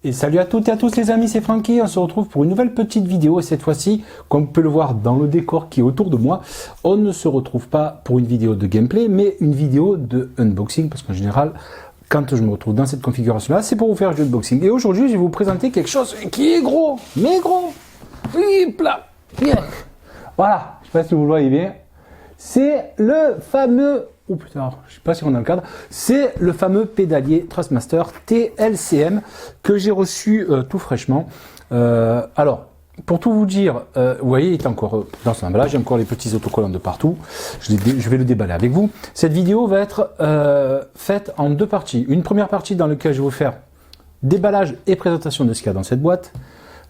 Et salut à toutes et à tous les amis, c'est Francky, on se retrouve pour une nouvelle petite vidéo et cette fois-ci, comme vous pouvez le voir dans le décor qui est autour de moi, on ne se retrouve pas pour une vidéo de gameplay, mais une vidéo de unboxing, parce qu'en général, quand je me retrouve dans cette configuration-là, c'est pour vous faire du unboxing. Et aujourd'hui, je vais vous présenter quelque chose qui est gros, mais gros, oui, plat, bien. Voilà, je ne sais pas si vous le voyez bien, c'est le fameux... Oh putain, je sais pas si on a le cadre. C'est le fameux pédalier Thrustmaster TLCM que j'ai reçu tout fraîchement. Alors, pour tout vous dire, vous voyez, il est encore dans son emballage, j'ai encore les petits autocollants de partout. Je vais le déballer avec vous. Cette vidéo va être faite en deux parties. Une première partie dans laquelle je vais vous faire déballage et présentation de ce qu'il y a dans cette boîte.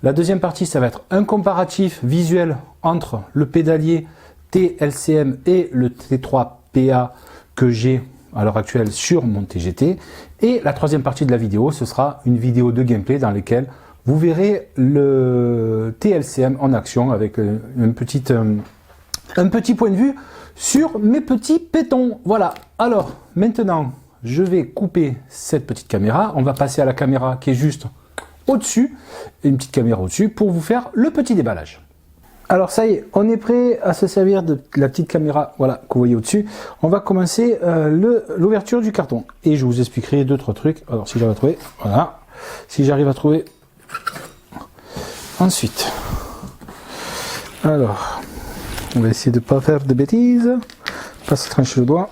La deuxième partie, ça va être un comparatif visuel entre le pédalier TLCM et le T3PA que j'ai à l'heure actuelle sur mon TGT. Et la troisième partie de la vidéo, ce sera une vidéo de gameplay dans laquelle vous verrez le TLCM en action avec un petit point de vue sur mes petits pétons. Voilà. Alors, maintenant, je vais couper cette petite caméra. On va passer à la caméra qui est juste au-dessus, une petite caméra au-dessus pour vous faire le petit déballage. Alors ça y est, on est prêt à se servir de la petite caméra, voilà, que vous voyez au-dessus. On va commencer l'ouverture du carton. Et je vous expliquerai deux, trois trucs. Alors si j'arrive à trouver, voilà. Si j'arrive à trouver. Ensuite. Alors, on va essayer de ne pas faire de bêtises. Pas se trancher le doigt.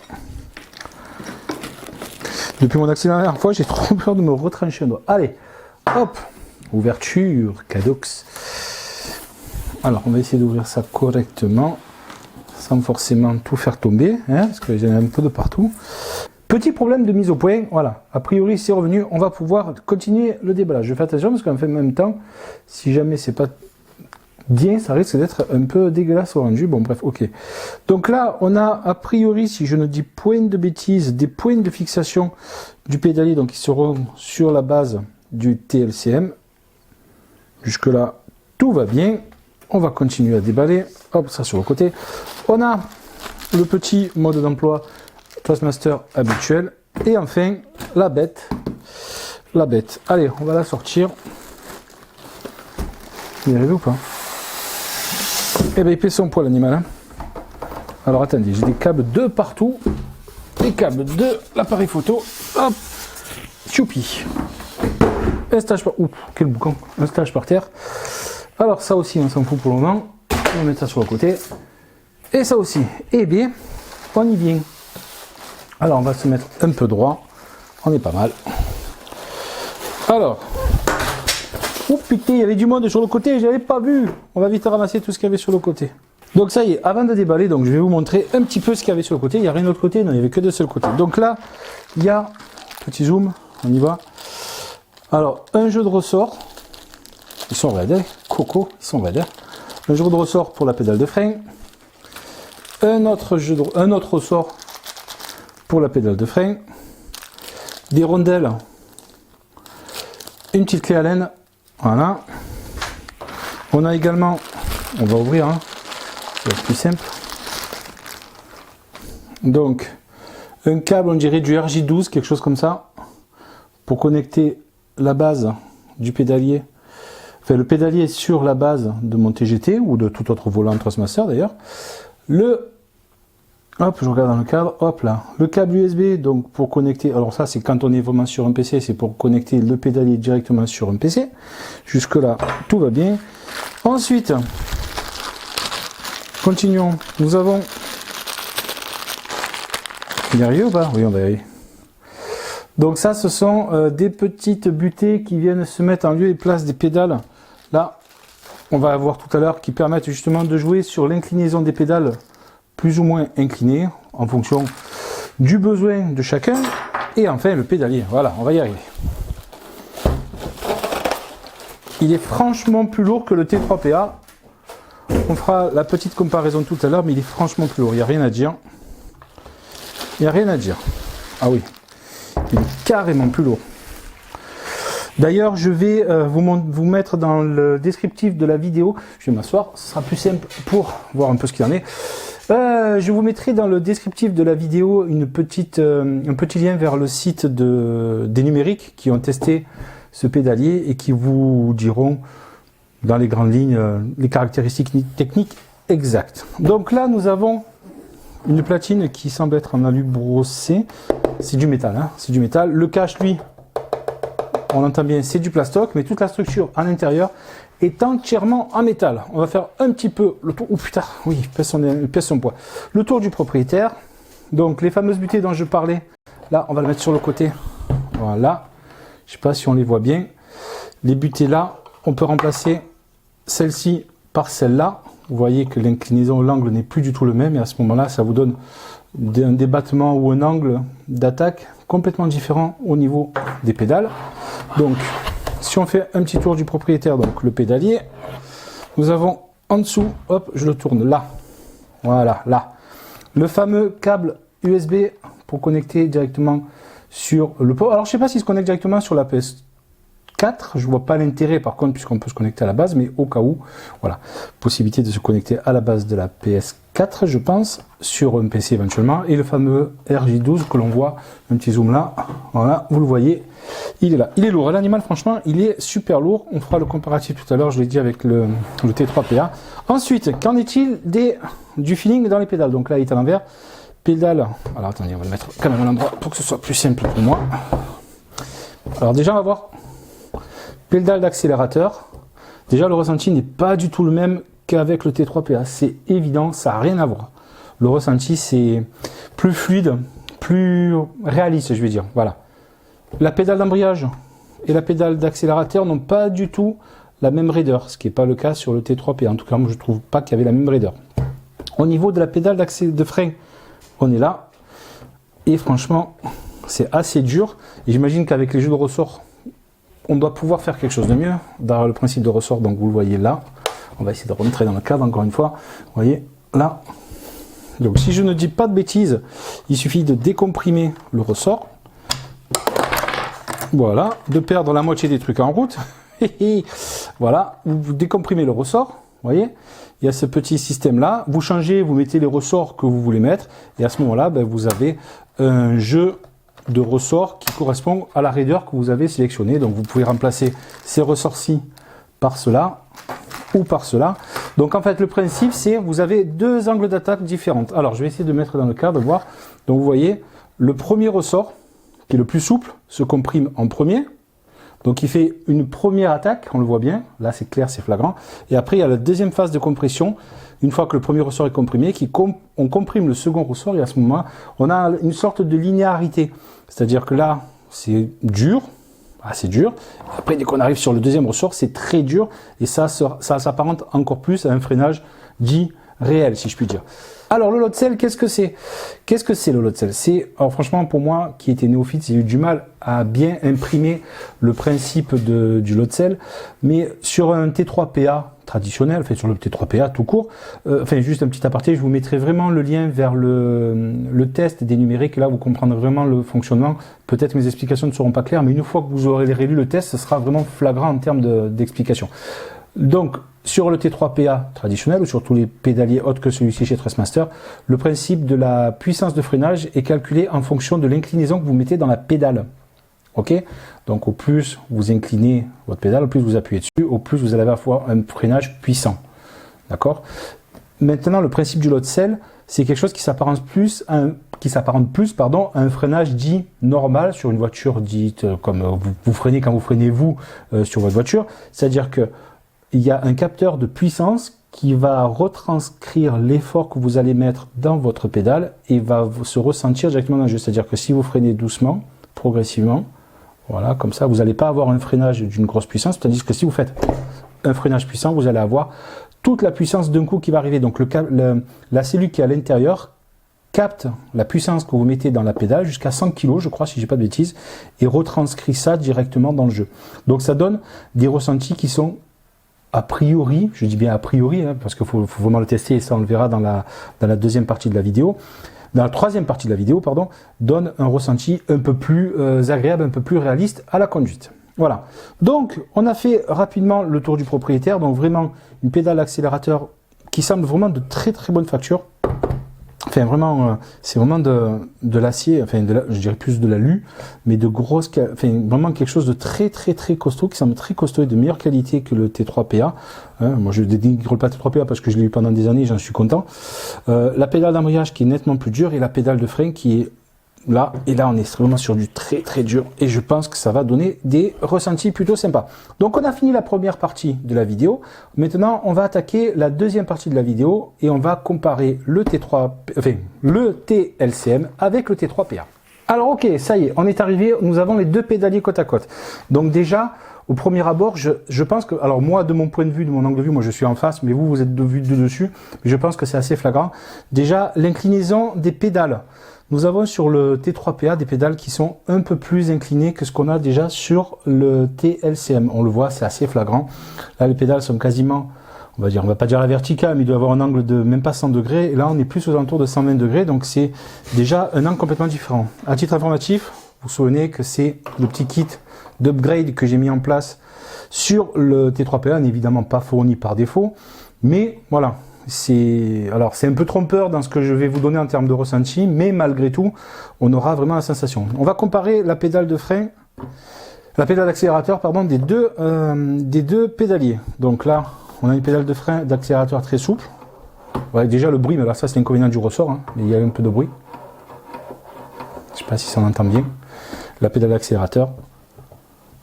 Depuis mon accident la dernière fois, j'ai trop peur de me retrancher le doigt. Allez, hop, ouverture, cadox. Alors, on va essayer d'ouvrir ça correctement, sans forcément tout faire tomber, hein, parce que j'en ai un peu de partout. Petit problème de mise au point, voilà. A priori, c'est revenu, on va pouvoir continuer le déballage. Je fais attention, parce qu'en fait, en même temps, si jamais c'est pas bien, ça risque d'être un peu dégueulasse au rendu. Bon, bref, ok. Donc là, on a, a priori, si je ne dis point de bêtises, des points de fixation du pédalier, donc ils seront sur la base du TLCM. Jusque-là, tout va bien. On va continuer à déballer, hop, ça sur le côté. On a le petit mode d'emploi Thrustmaster habituel. Et enfin, la bête. La bête. Allez, on va la sortir. Vous y arrivez ou pas? Eh bien, il pèse son poids l'animal. Hein. Alors attendez, j'ai des câbles de partout. Les câbles de l'appareil photo. Hop, choupi. Un stage par... Ouh, quel boucan. Un stage par terre. Alors ça aussi on s'en fout pour le moment, on va mettre ça sur le côté. Et ça aussi, eh bien, on y vient. Alors on va se mettre un peu droit, on est pas mal. Alors, oh putain, il y avait du monde sur le côté, je n'avais pas vu. On va vite ramasser tout ce qu'il y avait sur le côté. Donc ça y est, avant de déballer, donc je vais vous montrer un petit peu ce qu'il y avait sur le côté. Il n'y a rien de l'autre côté, non, il n'y avait que de seul côté. Donc là, il y a, petit zoom, on y va. Alors, un jeu de ressort. Ils sont raides, coco, ils sont raides. Un jeu de ressort pour la pédale de frein. Un autre ressort pour la pédale de frein. Des rondelles. Une petite clé Allen. Voilà. On a également, on va ouvrir, hein, c'est plus simple. Donc, un câble, on dirait du RJ12, quelque chose comme ça, pour connecter la base du pédalier. Enfin, le pédalier sur la base de mon TGT ou de tout autre volant Thrustmaster d'ailleurs. Hop, je regarde dans le cadre, hop là. Le câble USB, donc pour connecter, alors ça c'est quand on est vraiment sur un PC, c'est pour connecter le pédalier directement sur un PC. Jusque là, tout va bien. Ensuite, continuons. Nous avons... On y arrive ou pas? Oui, on va y arriver. Donc ça, ce sont des petites butées qui viennent se mettre en lieu et place des pédales. Là, on va voir tout à l'heure qui permettent justement de jouer sur l'inclinaison des pédales plus ou moins inclinées en fonction du besoin de chacun. Et enfin, le pédalier. Voilà, on va y arriver. Il est franchement plus lourd que le T3PA. On fera la petite comparaison tout à l'heure, mais il est franchement plus lourd. Il n'y a rien à dire. Il n'y a rien à dire. Ah oui. Il est carrément plus lourd. D'ailleurs, je vais vous mettre dans le descriptif de la vidéo. Je vais m'asseoir, ce sera plus simple pour voir un peu ce qu'il en est. Je vous mettrai dans le descriptif de la vidéo un petit lien vers le site des numériques qui ont testé ce pédalier et qui vous diront dans les grandes lignes les caractéristiques techniques exactes. Donc là, nous avons une platine qui semble être en alu brossé. C'est du métal, hein, c'est du métal. Le cache, lui, on entend bien, c'est du plastoc, mais toute la structure à l'intérieur est entièrement en métal. On va faire un petit peu le tour. Oh putain, oui, il pèse son poids. Le tour du propriétaire. Donc les fameuses butées dont je parlais, là, on va le mettre sur le côté. Voilà. Je ne sais pas si on les voit bien. Les butées là, on peut remplacer celle-ci par celle-là. Vous voyez que l'inclinaison, l'angle n'est plus du tout le même. Et à ce moment-là, ça vous donne un débattement ou un angle d'attaque complètement différent au niveau des pédales. Donc, si on fait un petit tour du propriétaire, donc le pédalier, nous avons en dessous, hop, je le tourne là. Voilà, là. Le fameux câble USB pour connecter directement sur le port. Alors, je ne sais pas s'il se connecte directement sur la PS4. Je ne vois pas l'intérêt, par contre, puisqu'on peut se connecter à la base, mais au cas où, voilà. Possibilité de se connecter à la base de la PS4, je pense, sur un PC éventuellement. Et le fameux RJ12 que l'on voit, un petit zoom là. Voilà, vous le voyez. Il est là. Il est lourd. L'animal, franchement, il est super lourd. On fera le comparatif tout à l'heure, je l'ai dit, avec le T3PA. Ensuite, qu'en est-il du feeling dans les pédales? Donc là, il est à l'envers. Pédale. Alors attendez, on va le mettre quand même à l'endroit pour que ce soit plus simple pour moi. Alors déjà, on va voir. Pédale d'accélérateur. Déjà, le ressenti n'est pas du tout le même qu'avec le T3PA. C'est évident, ça n'a rien à voir. Le ressenti, c'est plus fluide, plus réaliste, je vais dire. Voilà. La pédale d'embrayage et la pédale d'accélérateur n'ont pas du tout la même raideur, ce qui n'est pas le cas sur le T3PA. En tout cas, moi, je ne trouve pas qu'il y avait la même raideur. Au niveau de la pédale de frein, on est là. Et franchement, c'est assez dur. Et j'imagine qu'avec les jeux de ressort, on doit pouvoir faire quelque chose de mieux. Dans le principe de ressort, donc vous le voyez là. On va essayer de rentrer dans le cadre encore une fois. Vous voyez, là. Donc si je ne dis pas de bêtises, il suffit de décomprimer le ressort. Voilà, de perdre la moitié des trucs en route. Voilà, vous décomprimez le ressort, vous voyez. Il y a ce petit système là, vous changez, vous mettez les ressorts que vous voulez mettre, et à ce moment là, ben, vous avez un jeu de ressorts qui correspond à la raideur que vous avez sélectionnée. Donc vous pouvez remplacer ces ressorts-ci par cela, ou par cela. Donc en fait le principe c'est, vous avez deux angles d'attaque différents. Alors je vais essayer de mettre dans le cadre, de voir. Donc vous voyez, le premier ressort, qui est le plus souple, se comprime en premier. Donc il fait une première attaque, on le voit bien, là c'est clair, c'est flagrant. Et après il y a la deuxième phase de compression, une fois que le premier ressort est comprimé, on comprime le second ressort et à ce moment-là, on a une sorte de linéarité. C'est-à-dire que là, c'est dur, assez dur. Après, dès qu'on arrive sur le deuxième ressort, c'est très dur et ça s'apparente encore plus à un freinage dit réel, si je puis dire. Alors le load cell, qu'est-ce que c'est? Qu'est-ce que c'est le load cell? Alors franchement, pour moi, qui était néophyte, j'ai eu du mal à bien imprimer le principe du load cell, mais sur un T3PA traditionnel, enfin sur le T3PA tout court, enfin juste un petit aparté, je vous mettrai vraiment le lien vers le test des numériques, là vous comprendrez vraiment le fonctionnement. Peut-être mes explications ne seront pas claires, mais une fois que vous aurez relu le test, ce sera vraiment flagrant en termes d'explication. Donc, sur le T3PA traditionnel ou sur tous les pédaliers autres que celui-ci chez Trustmaster, le principe de la puissance de freinage est calculé en fonction de l'inclinaison que vous mettez dans la pédale. Ok? Donc, au plus vous inclinez votre pédale, au plus vous appuyez dessus, au plus vous allez avoir un freinage puissant. D'accord? Maintenant, le principe du load cell, c'est quelque chose qui s'apparente plus à un freinage dit normal sur une voiture dite comme vous freinez quand vous freinez vous sur votre voiture. C'est-à-dire que il y a un capteur de puissance qui va retranscrire l'effort que vous allez mettre dans votre pédale et va se ressentir directement dans le jeu. C'est-à-dire que si vous freinez doucement, progressivement, voilà, comme ça, vous n'allez pas avoir un freinage d'une grosse puissance, tandis que si vous faites un freinage puissant, vous allez avoir toute la puissance d'un coup qui va arriver. Donc la cellule qui est à l'intérieur capte la puissance que vous mettez dans la pédale jusqu'à 100 kg, je crois, si je dis pas de bêtises, et retranscrit ça directement dans le jeu. Donc ça donne des ressentis qui sont a priori, je dis bien a priori, hein, parce qu'il faut vraiment le tester et ça on le verra dans la deuxième partie de la vidéo, dans la troisième partie de la vidéo, pardon, donne un ressenti un peu plus agréable, un peu plus réaliste à la conduite. Voilà. Donc, on a fait rapidement le tour du propriétaire, donc vraiment une pédale d'accélérateur qui semble vraiment de très très bonne facture. Enfin, vraiment, c'est vraiment de l'acier, enfin, je dirais plus de l'alu, mais de grosse, enfin, vraiment quelque chose de très costaud, qui semble très costaud et de meilleure qualité que le T3PA. Hein, moi, je ne dénigre pas le T3PA parce que je l'ai eu pendant des années, j'en suis content. La pédale d'embrayage qui est nettement plus dure et la pédale de frein qui est là, et là on est vraiment sur du très dur et je pense que ça va donner des ressentis plutôt sympas. Donc on a fini la première partie de la vidéo. Maintenant on va attaquer la deuxième partie de la vidéo et on va comparer le le TLCM avec le T3PA. Alors ok, ça y est, on est arrivé, nous avons les deux pédaliers côte à côte. Donc déjà, au premier abord, je pense que, alors moi de mon point de vue, de mon angle de vue, moi je suis en face, mais vous êtes de vue de dessus, mais je pense que c'est assez flagrant. Déjà, l'inclinaison des pédales. Nous avons sur le T3PA des pédales qui sont un peu plus inclinées que ce qu'on a déjà sur le TLCM. On le voit, c'est assez flagrant. Là, les pédales sont quasiment, on va pas dire la verticale, mais il doit avoir un angle de même pas 100 degrés. Et là, on est plus aux alentours de 120 degrés, donc c'est déjà un angle complètement différent. À titre informatif, vous vous souvenez que c'est le petit kit d'upgrade que j'ai mis en place sur le T3PA, n'est évidemment pas fourni par défaut, mais voilà. C'est un peu trompeur dans ce que je vais vous donner en termes de ressenti, mais malgré tout, on aura vraiment la sensation. On va comparer la pédale de frein, la pédale d'accélérateur, pardon, des deux pédaliers. Donc là, on a une pédale de frein d'accélérateur très souple. Ouais, déjà le bruit, mais là ça c'est l'inconvénient du ressort, hein, mais il y a un peu de bruit. Je sais pas si ça en entend bien. La pédale d'accélérateur,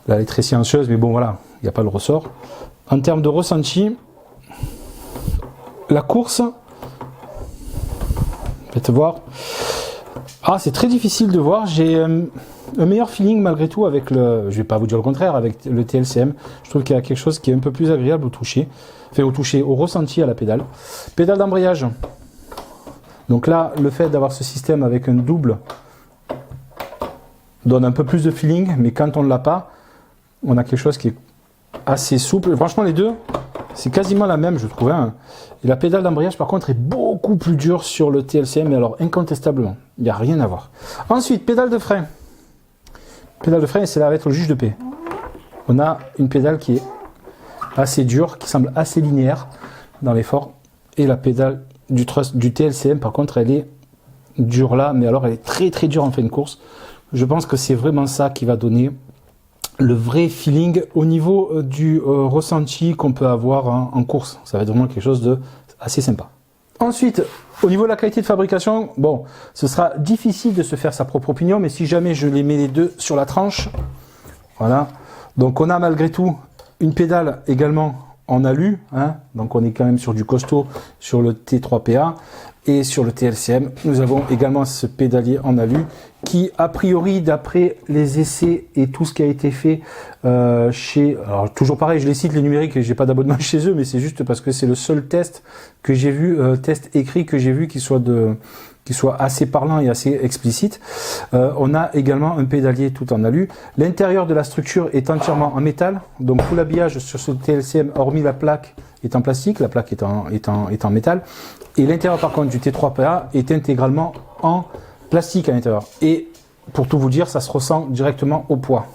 là elle est très silencieuse, mais bon voilà, il n'y a pas le ressort. En termes de ressenti, la course, faites voir. Ah, c'est très difficile de voir. J'ai un meilleur feeling malgré tout avec je vais pas vous dire le contraire, avec le TLCM. Je trouve qu'il y a quelque chose qui est un peu plus agréable au toucher. Enfin, au ressenti à la pédale. Pédale d'embrayage. Donc là, le fait d'avoir ce système avec un double donne un peu plus de feeling, mais quand on ne l'a pas, on a quelque chose qui est assez souple. Franchement, les deux, c'est quasiment la même, je trouve. Hein. Et la pédale d'embrayage, par contre, est beaucoup plus dure sur le TLCM, mais alors incontestablement, il n'y a rien à voir. Ensuite, pédale de frein. Pédale de frein, c'est là va être le juge de paix. On a une pédale qui est assez dure, qui semble assez linéaire dans l'effort. Et la pédale du TLCM, par contre, elle est dure là, mais alors elle est très dure en fin de course. Je pense que c'est vraiment ça qui va donner le vrai feeling au niveau du ressenti qu'on peut avoir en course. Ça va être vraiment quelque chose de assez sympa. Ensuite, au niveau de la qualité de fabrication, bon, ce sera difficile de se faire sa propre opinion, mais si jamais je les mets les deux sur la tranche, voilà. Donc on a malgré tout une pédale également en alu, hein, donc on est quand même sur du costaud sur le T3PA. Et sur le TLCM, nous avons également ce pédalier en alu qui, a priori, d'après les essais et tout ce qui a été fait chez... Alors, toujours pareil, je les cite, les numériques, j'ai pas d'abonnement chez eux, mais c'est juste parce que c'est le seul test que j'ai vu, test écrit que j'ai vu qui soit assez parlant et assez explicite. On a également un pédalier tout en alu. L'intérieur de la structure est entièrement en métal, donc tout l'habillage sur ce TLCM, hormis la plaque, est en plastique, la plaque est en métal, et l'intérieur par contre du T3PA est intégralement en plastique à l'intérieur. Et pour tout vous dire, ça se ressent directement au poids.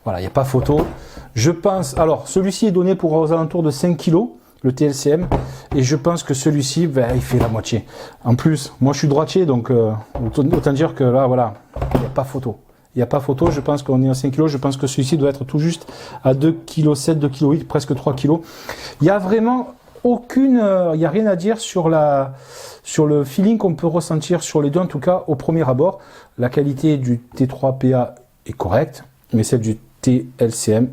Voilà, il n'y a pas photo. Je pense, alors celui-ci est donné pour aux alentours de 5 kg, le TLCM, et je pense que celui-ci, ben, il fait la moitié. En plus, moi je suis droitier, donc autant dire que là, voilà, il n'y a pas photo. Il n'y a pas photo, je pense qu'on est à 5 kg, je pense que celui-ci doit être tout juste à 2,7 kg, 2,8 kg, presque 3 kg. Il n'y a vraiment aucune, il n'y a rien à dire sur le feeling qu'on peut ressentir sur les deux, en tout cas au premier abord. La qualité du T3PA est correcte, mais celle du TLCM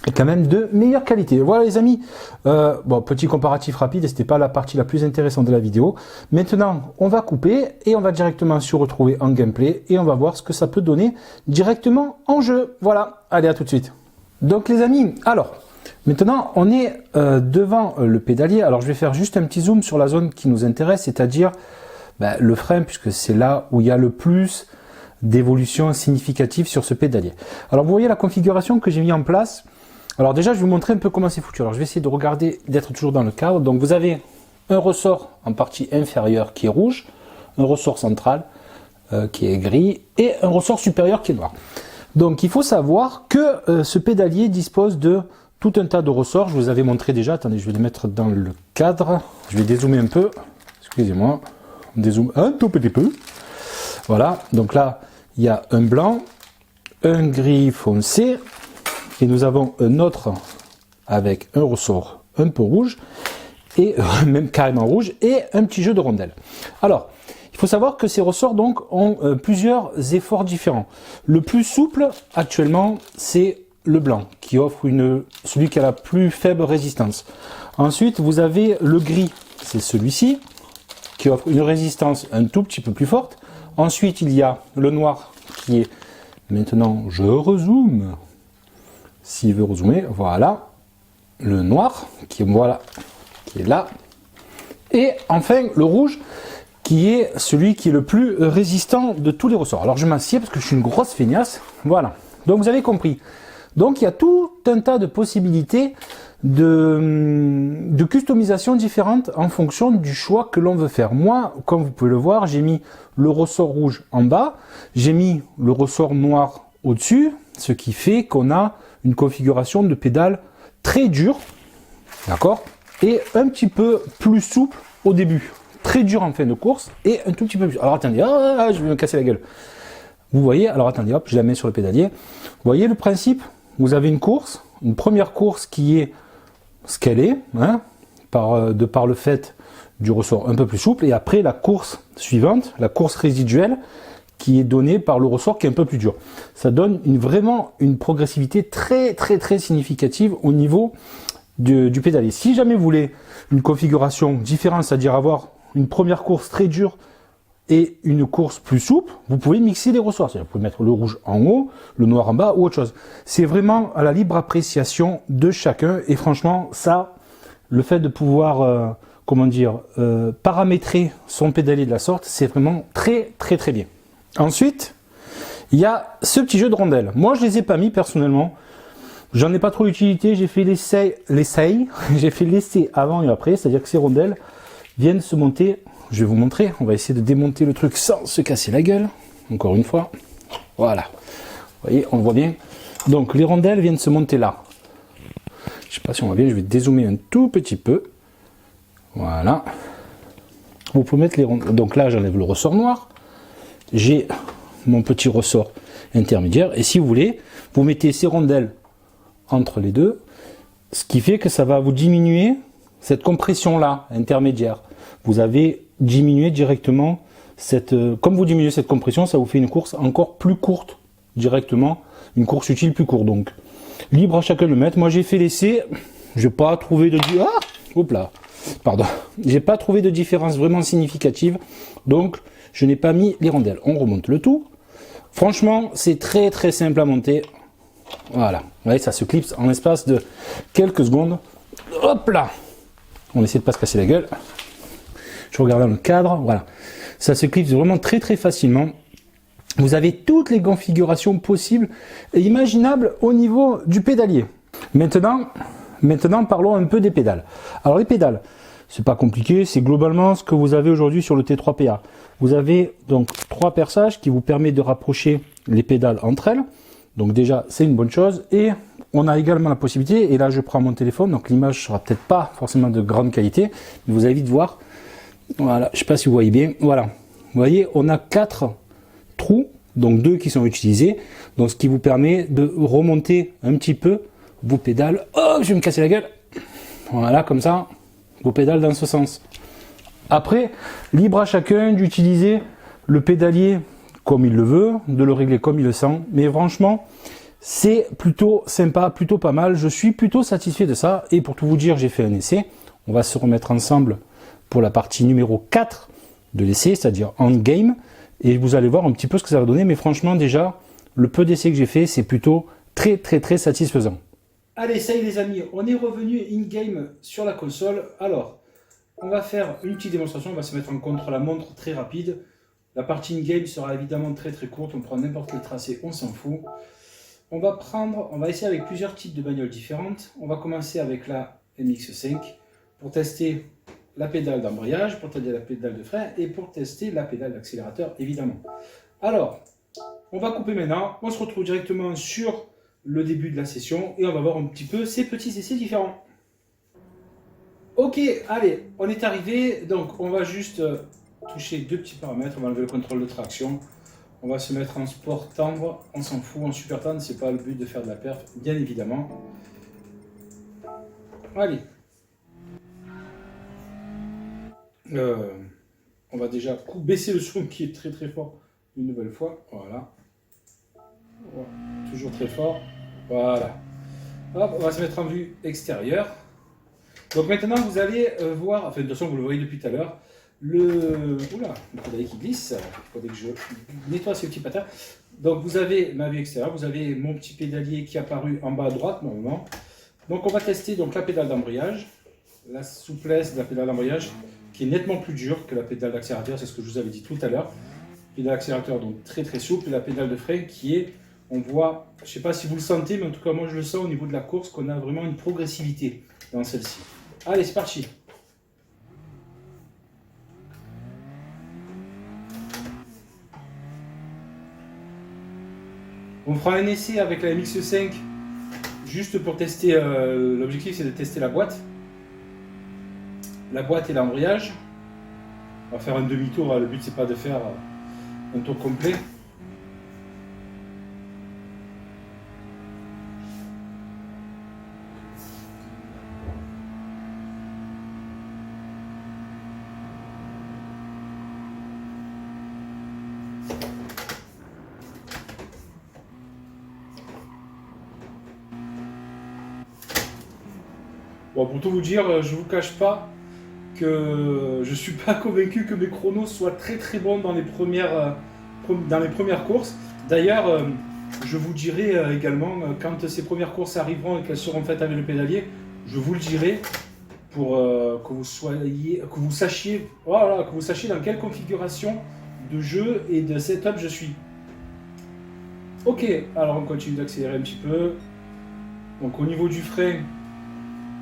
est quand même de meilleure qualité. Voilà les amis, bon, petit comparatif rapide, et c'était pas la partie la plus intéressante de la vidéo. Maintenant, on va couper et on va directement se retrouver en gameplay et on va voir ce que ça peut donner directement en jeu. Voilà, allez, à tout de suite. Donc les amis, alors, maintenant on est devant le pédalier. Alors je vais faire juste un petit zoom sur la zone qui nous intéresse, c'est-à-dire le frein, puisque c'est là où il y a le plus d'évolution significative sur ce pédalier. Alors vous voyez la configuration que j'ai mis en place. Alors déjà, je vais vous montrer un peu comment c'est foutu. Alors je vais essayer de regarder, d'être toujours dans le cadre. Donc vous avez un ressort en partie inférieure qui est rouge, un ressort central qui est gris et un ressort supérieur qui est noir. Donc il faut savoir que ce pédalier dispose de tout un tas de ressorts. Je vous avais montré déjà. Attendez, je vais les mettre dans le cadre. Je vais dézoomer un peu. Excusez-moi. On dézoome un tout petit peu. Voilà, donc là, il y a un blanc, un gris foncé, et nous avons un autre avec un ressort un peu rouge, et même carrément rouge, et un petit jeu de rondelles. Alors, il faut savoir que ces ressorts donc ont plusieurs efforts différents. Le plus souple actuellement, c'est le blanc, qui offre celui qui a la plus faible résistance. Ensuite, vous avez le gris, c'est celui-ci, qui offre une résistance un tout petit peu plus forte. Ensuite, il y a le noir, qui est, maintenant je rezoome, s'il veut rezoomer, voilà, le noir, qui est là. Et enfin, le rouge, qui est celui qui est le plus résistant de tous les ressorts. Alors je m'assieds parce que je suis une grosse feignasse. Voilà. Donc vous avez compris. Donc il y a tout un tas de possibilités de customisation différentes en fonction du choix que l'on veut faire. Moi, comme vous pouvez le voir, j'ai mis le ressort rouge en bas, j'ai mis le ressort noir au-dessus, ce qui fait qu'on a une configuration de pédale très dure, d'accord, et un petit peu plus souple au début. Très dur en fin de course et un tout petit peu plus. Alors attendez, je vais me casser la gueule. Vous voyez, alors attendez, hop, je la mets sur le pédalier. Vous voyez le principe? Vous avez une course, une première course qui est ce qu'elle est, hein, de par le fait du ressort un peu plus souple, et après la course suivante, la course résiduelle, qui est donnée par le ressort qui est un peu plus dur. Ça donne vraiment une progressivité très significative au niveau du pédalier. Si jamais vous voulez une configuration différente, c'est-à-dire avoir une première course très dure et une course plus souple, vous pouvez mixer les ressorts. C'est-à-dire vous pouvez mettre le rouge en haut, le noir en bas ou autre chose. C'est vraiment à la libre appréciation de chacun. Et franchement, ça, le fait de pouvoir, paramétrer son pédalier de la sorte, c'est vraiment très bien. Ensuite, il y a ce petit jeu de rondelles. Moi, je les ai pas mis personnellement. J'en ai pas trop d'utilité. J'ai fait l'essai. J'ai fait l'essai avant et après. C'est-à-dire que ces rondelles viennent se monter. Je vais vous montrer. On va essayer de démonter le truc sans se casser la gueule. Encore une fois. Voilà. Vous voyez, on le voit bien. Donc, les rondelles viennent se monter là. Je sais pas si on voit bien. Je vais dézoomer un tout petit peu. Voilà. Vous pouvez mettre les rondelles. Donc là, j'enlève le ressort noir. J'ai mon petit ressort intermédiaire. Et si vous voulez, vous mettez ces rondelles entre les deux. Ce qui fait que ça va vous diminuer cette compression-là, intermédiaire. Vous avez diminué directement comme vous diminuez cette compression, ça vous fait une course encore plus courte, directement, une course utile plus courte. Donc, libre à chacun de le mettre. Moi, j'ai fait l'essai, je n'ai pas trouvé j'ai pas trouvé de différence vraiment significative, donc je n'ai pas mis les rondelles. On remonte le tout. Franchement, c'est très simple à monter. Voilà, vous voyez, ça se clipse en l'espace de quelques secondes. Hop là! On essaie de pas se casser la gueule. Je regarde dans le cadre, voilà. Ça se clipse vraiment très facilement. Vous avez toutes les configurations possibles et imaginables au niveau du pédalier. Maintenant, parlons un peu des pédales. Alors les pédales, c'est pas compliqué, c'est globalement ce que vous avez aujourd'hui sur le T3PA. Vous avez donc 3 perçages qui vous permettent de rapprocher les pédales entre elles. Donc déjà, c'est une bonne chose. Et on a également la possibilité, et là je prends mon téléphone, donc l'image sera peut-être pas forcément de grande qualité, mais vous allez vite voir. Voilà, je sais pas si vous voyez bien. Voilà, vous voyez, on a 4 trous, donc 2 qui sont utilisés, donc ce qui vous permet de remonter un petit peu vos pédales. Oh, je vais me casser la gueule. Voilà, comme ça, vos pédales dans ce sens. Après, libre à chacun d'utiliser le pédalier comme il le veut, de le régler comme il le sent, mais franchement, c'est plutôt sympa, plutôt pas mal. Je suis plutôt satisfait de ça, et pour tout vous dire, j'ai fait un essai. On va se remettre ensemble pour la partie numéro 4 de l'essai, c'est-à-dire endgame, et vous allez voir un petit peu ce que ça va donner, mais franchement, déjà, le peu d'essais que j'ai fait, c'est plutôt très satisfaisant. Allez, ça y est les amis, on est revenu in-game sur la console. Alors, on va faire une petite démonstration, on va se mettre en contre-la-montre très rapide. La partie in-game sera évidemment très courte, on prend n'importe quel tracé, on s'en fout. On va essayer avec plusieurs types de bagnoles différentes. On va commencer avec la MX5 pour tester la pédale d'embrayage, pour tester la pédale de frein et pour tester la pédale d'accélérateur évidemment. Alors, on va couper maintenant, on se retrouve directement sur le début de la session et on va voir un petit peu ces petits essais différents. Ok, allez, on est arrivé, donc on va juste toucher deux petits paramètres. On va enlever le contrôle de traction. On va se mettre en sport tendre. On s'en fout. En super tendre, c'est pas le but de faire de la perf, bien évidemment. Allez. On va déjà baisser le son qui est très fort une nouvelle fois. Voilà. Toujours très fort. Voilà. Hop, on va se mettre en vue extérieure. Donc maintenant vous allez voir, enfin de toute façon vous le voyez depuis tout à l'heure, le pédalier qui glisse. Il faudrait que je nettoie ces petits patins. Donc vous avez ma vue extérieure, vous avez mon petit pédalier qui est apparu en bas à droite normalement. Donc on va tester donc la pédale d'embrayage, la souplesse de la pédale d'embrayage qui est nettement plus dure que la pédale d'accélérateur, c'est ce que je vous avais dit tout à l'heure. Pédale d'accélérateur donc très souple, et la pédale de frein qui est, on voit, je ne sais pas si vous le sentez, mais en tout cas moi je le sens au niveau de la course, qu'on a vraiment une progressivité dans celle-ci. Allez, c'est parti. On fera un essai avec la MX5 juste pour tester, l'objectif c'est de tester la boîte et l'embrayage. On va faire un demi-tour, le but c'est pas de faire un tour complet. Bon, pour tout vous dire, je vous cache pas que je suis pas convaincu que mes chronos soient très bons dans les premières courses. D'ailleurs, je vous dirai également, quand ces premières courses arriveront et qu'elles seront faites avec le pédalier, je vous le dirai pour que vous sachiez dans quelle configuration de jeu et de setup je suis. Ok, alors on continue d'accélérer un petit peu. Donc au niveau du frein,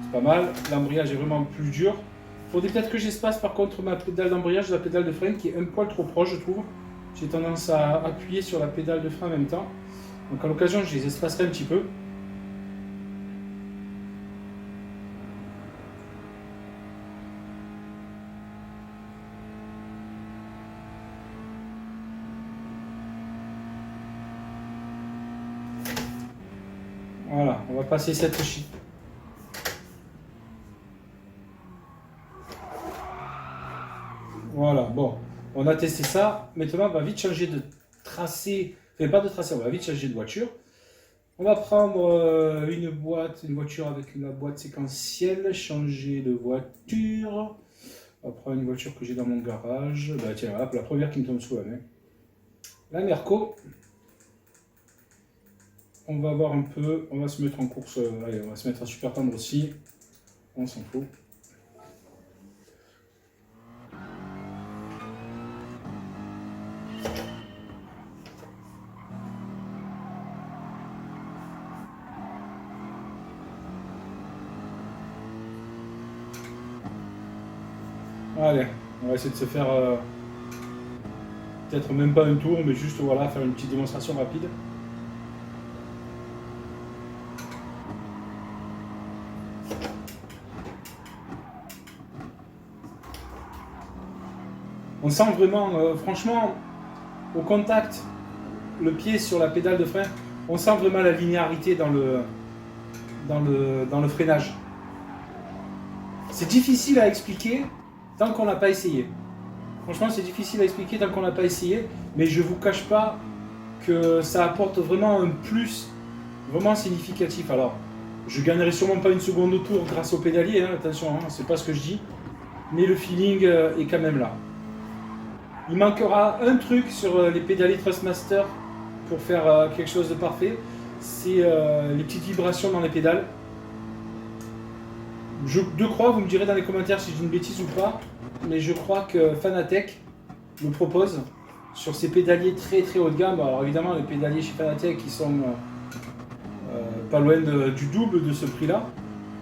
c'est pas mal. L'embrayage est vraiment plus dur. Il faudrait peut-être que j'espace par contre ma pédale d'embrayage de la pédale de frein qui est un poil trop proche, je trouve. J'ai tendance à appuyer sur la pédale de frein en même temps. Donc à l'occasion, je les espacerai un petit peu. Voilà, on va passer cette chute. Voilà, bon, on a testé ça. Maintenant, on va vite changer de tracé. Enfin, pas de tracé, on va vite changer de voiture. On va prendre une voiture avec la boîte séquentielle, changer de voiture. On va prendre une voiture que j'ai dans mon garage. Bah tiens, hop, la première qui me tombe sous la main. La Merco. On va voir un peu, on va se mettre en course, allez, on va se mettre à super tendre aussi. On s'en fout. Allez, on va essayer de se faire peut-être même pas un tour, mais juste voilà, faire une petite démonstration rapide. On sent vraiment, franchement, au contact, le pied sur la pédale de frein, on sent vraiment la linéarité dans le freinage. C'est difficile à expliquer tant qu'on n'a pas essayé. Franchement, c'est difficile à expliquer tant qu'on n'a pas essayé, mais je ne vous cache pas que ça apporte vraiment un plus vraiment significatif. Alors, je gagnerai sûrement pas une seconde au tour grâce au pédalier, hein, attention, hein, c'est pas ce que je dis, mais le feeling est quand même là. Il manquera un truc sur les pédaliers Thrustmaster pour faire quelque chose de parfait, c'est les petites vibrations dans les pédales. Je crois, vous me direz dans les commentaires si j'ai une bêtise ou pas, mais je crois que Fanatec me propose sur ces pédaliers très haut de gamme. Alors évidemment, les pédaliers chez Fanatec qui sont pas loin du double de ce prix-là.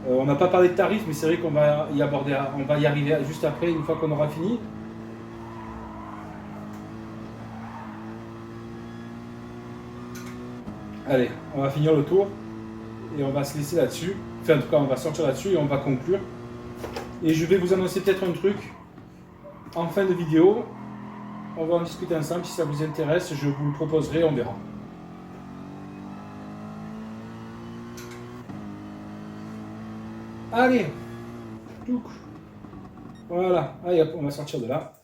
On n'a pas parlé de tarifs, mais c'est vrai qu'on va y arriver juste après, une fois qu'on aura fini. Allez, on va finir le tour et on va se laisser là-dessus. Enfin, en tout cas, on va sortir là-dessus et on va conclure. Et je vais vous annoncer peut-être un truc. en fin de vidéo, on va en discuter ensemble. Si ça vous intéresse, je vous le proposerai, on verra. Allez, voilà, allez hop, on va sortir de là.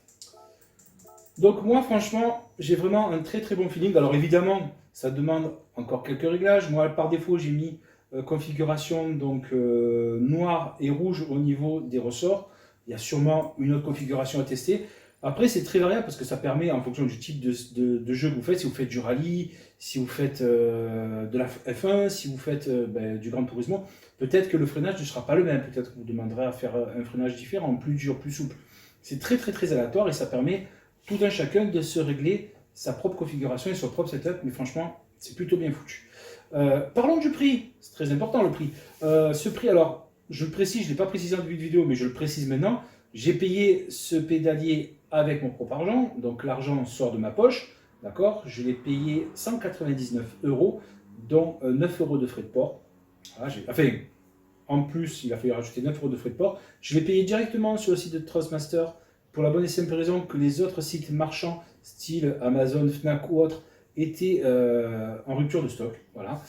Donc moi franchement, j'ai vraiment un très très bon feeling. Alors évidemment, ça demande encore quelques réglages. Moi par défaut, j'ai mis configuration donc noir et rouge au niveau des ressorts. Il y a sûrement une autre configuration à tester. Après, c'est très variable parce que ça permet, en fonction du type de jeu que vous faites, si vous faites du rallye, si vous faites de la F1, si vous faites du Gran Turismo, peut-être que le freinage ne sera pas le même. Peut-être que vous demanderez à faire un freinage différent, plus dur, plus souple. C'est très très très aléatoire et ça permet tout un chacun de se régler sa propre configuration et son propre setup. Mais franchement, c'est plutôt bien foutu. Parlons du prix. C'est très important le prix. Ce prix, alors, je le précise, je ne l'ai pas précisé en début de vidéo, mais je le précise maintenant. J'ai payé ce pédalier avec mon propre argent, donc l'argent sort de ma poche, d'accord. Je l'ai payé 199 €, dont 9 € de frais de port. Voilà, enfin, en plus, il a fallu rajouter 9 € de frais de port. Je l'ai payé directement sur le site de Trustmaster, pour la bonne et simple raison que les autres sites marchands, style Amazon, Fnac ou autres, étaient en rupture de stock. Voilà.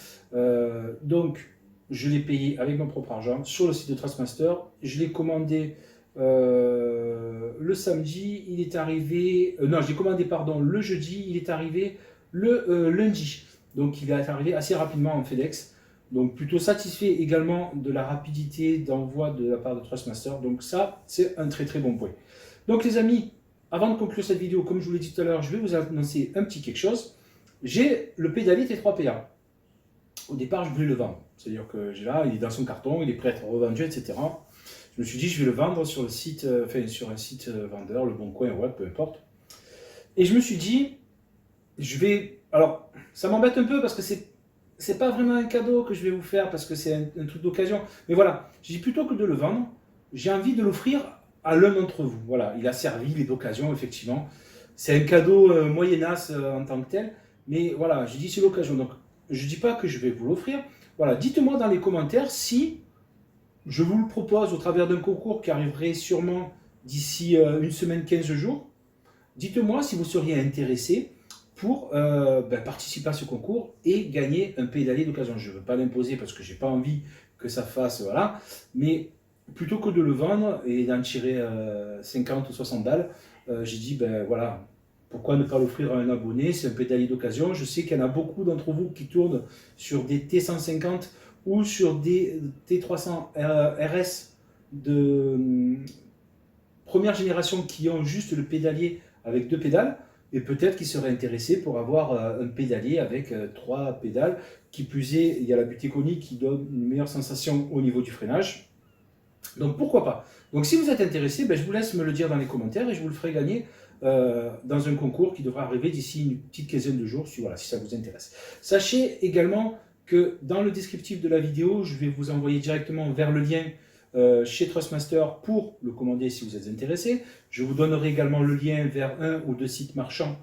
Donc, je l'ai payé avec mon propre argent sur le site de Trustmaster. Je l'ai commandé le samedi, il est arrivé... non, je l'ai commandé, pardon, le jeudi, il est arrivé le lundi. Donc, il est arrivé assez rapidement en FedEx. Donc, plutôt satisfait également de la rapidité d'envoi de la part de Trustmaster. Donc, ça, c'est un très très bon point. Donc, les amis, avant de conclure cette vidéo, comme je vous l'ai dit tout à l'heure, je vais vous annoncer un petit quelque chose. J'ai le pédalier T3PA. Au départ, je voulais le vendre. C'est-à-dire que j'ai là, il est dans son carton, il est prêt à être revendu, etc. Je me suis dit, je vais le vendre sur le site, sur un site vendeur, Le Bon Coin, ouais, peu importe. Et je me suis dit, je vais... Alors, ça m'embête un peu parce que c'est pas vraiment un cadeau que je vais vous faire parce que c'est un truc d'occasion. Mais voilà, j'ai dit plutôt que de le vendre, j'ai envie de l'offrir à l'un d'entre vous. Voilà, il a servi, il est d'occasion, effectivement. C'est un cadeau moyennasse en tant que tel. Mais voilà, j'ai dit c'est l'occasion. Donc, je dis pas que je vais vous l'offrir. Voilà, dites-moi dans les commentaires si je vous le propose au travers d'un concours qui arriverait sûrement d'ici une semaine, 15 jours. Dites-moi si vous seriez intéressé pour participer à ce concours et gagner un pédalier d'occasion. Je ne veux pas l'imposer parce que je n'ai pas envie que ça fasse, voilà. Mais plutôt que de le vendre et d'en tirer 50 ou 60 balles, j'ai dit, voilà, pourquoi ne pas l'offrir à un abonné? C'est un pédalier d'occasion. Je sais qu'il y en a beaucoup d'entre vous qui tournent sur des T150 ou sur des T300 RS de première génération qui ont juste le pédalier avec 2 pédales, et peut-être qu'ils seraient intéressés pour avoir un pédalier avec 3 pédales. Qui plus est, il y a la butte conique qui donne une meilleure sensation au niveau du freinage. Donc pourquoi pas. Donc si vous êtes intéressé, je vous laisse me le dire dans les commentaires et je vous le ferai gagner dans un concours qui devra arriver d'ici une petite quinzaine de jours, si ça vous intéresse. Sachez également que dans le descriptif de la vidéo, je vais vous envoyer directement vers le lien chez Trustmaster pour le commander si vous êtes intéressé. Je vous donnerai également le lien vers un ou 2 sites marchands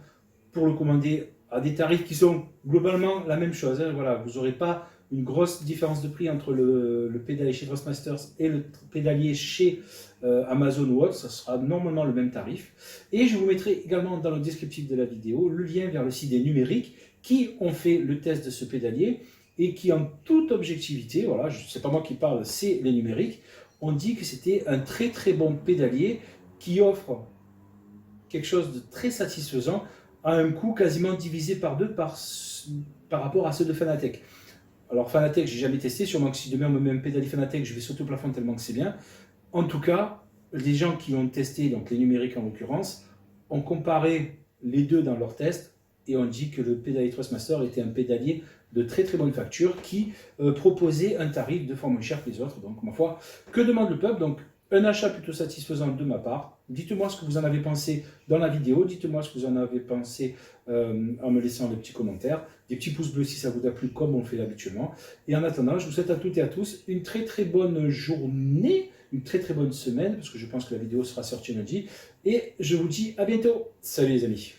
pour le commander à des tarifs qui sont globalement la même chose. Hein. Voilà, vous n'aurez pas une grosse différence de prix entre le pédalier chez Trustmaster et le pédalier chez Amazon ou autre. Ça sera normalement le même tarif. Et je vous mettrai également dans le descriptif de la vidéo le lien vers le site des numériques qui ont fait le test de ce pédalier et qui, en toute objectivité, voilà, c'est pas moi qui parle, c'est les numériques, on dit que c'était un très très bon pédalier qui offre quelque chose de très satisfaisant à un coût quasiment divisé par 2 par rapport à ceux de Fanatec. Alors Fanatec, j'ai jamais testé, sûrement que si demain on me met un pédalier Fanatec, je vais sauter au plafond tellement que c'est bien. En tout cas, les gens qui ont testé, donc les numériques en l'occurrence, ont comparé les deux dans leur test et ont dit que le pédalier Trustmaster était un pédalier de très très bonne facture qui proposait un tarif 2 fois moins cher que les autres. Donc ma foi, que demande le peuple? Donc un achat plutôt satisfaisant de ma part. Dites-moi ce que vous en avez pensé dans la vidéo, dites-moi ce que vous en avez pensé en me laissant des petits commentaires, des petits pouces bleus si ça vous a plu comme on le fait habituellement. Et en attendant, je vous souhaite à toutes et à tous une très très bonne journée, une très très bonne semaine, parce que je pense que la vidéo sera sortie lundi. Et je vous dis à bientôt. Salut les amis.